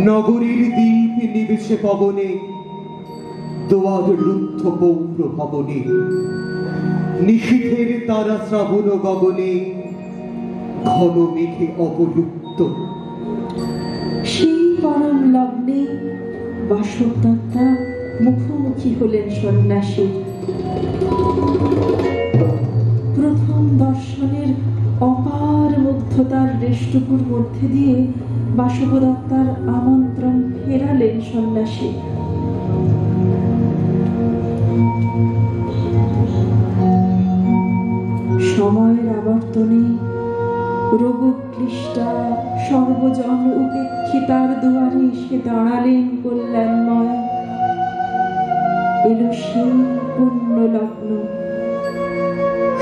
নগরীর দ্বীপ নিবেশে পবনে, দোয়ার রুদ্ধ পৌর ভবনে, নিশীথের তারা শ্রাবণ গগনে, ঘন মেঘে অবলুপ্ত। সেই পরম লগ্নে বাসবদত্তা মুখোমুখি হলেন সন্ন্যাসী। প্রথম দর্শনের অপার মুগ্ধতার রেষ্টুকুর মধ্যে দিয়ে বাসবদত্তার আমন্ত্রণ ফেরালেন সন্ন্যাসী। সময়ের আবর্তনে রোগক্লিষ্টা সর্বজন উপেক্ষিতার দুয়ারে এসে দাঁড়ালেন কল্যাণময়। এলো সেই পুণ্য লগ্ন।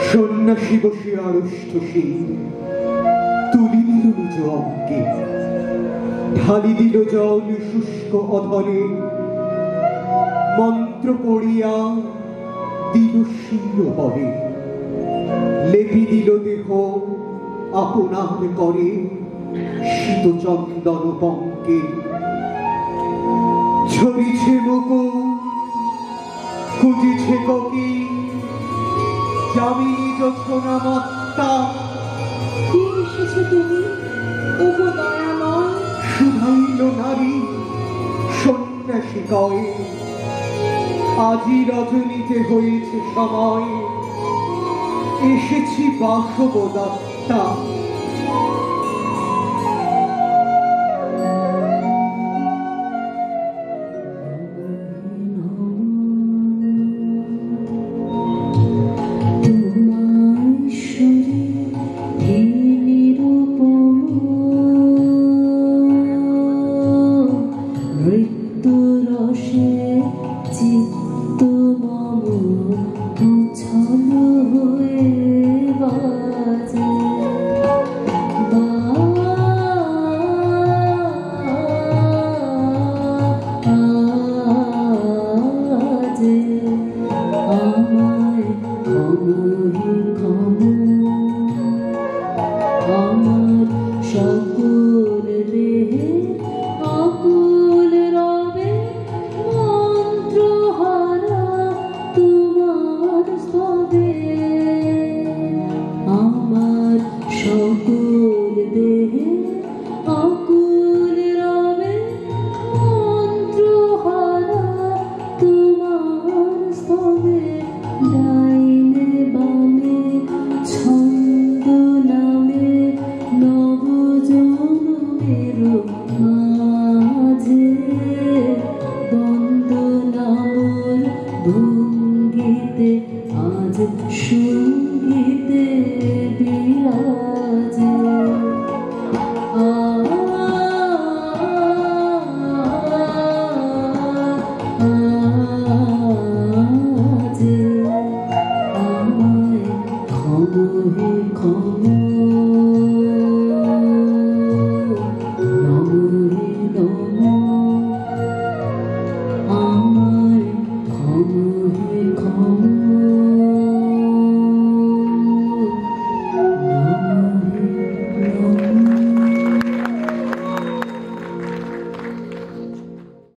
সন্ন্যাসী বসে আড়ষ্ট শির তুলি দিল নিজ অঙ্গে, ঢালি দিল জল শুষ্ক অধরে, মন্ত্র পড়িয়া দিল শিরোহরে, লেপি দিল দেহ আপনার করে শীত চন্দন পঙ্কে। ঝরিছে মুকুট, খুঁজিছে ককি, যামিনী যোছনা মত্তা। কে এসেছো তুমি ওগো দয়াময়? শুধাইল নারী সন্ন্যাসী কয়, আজি রজনীতে হয়েছে সময়, এসেছি বাসবদত্তা। আমায়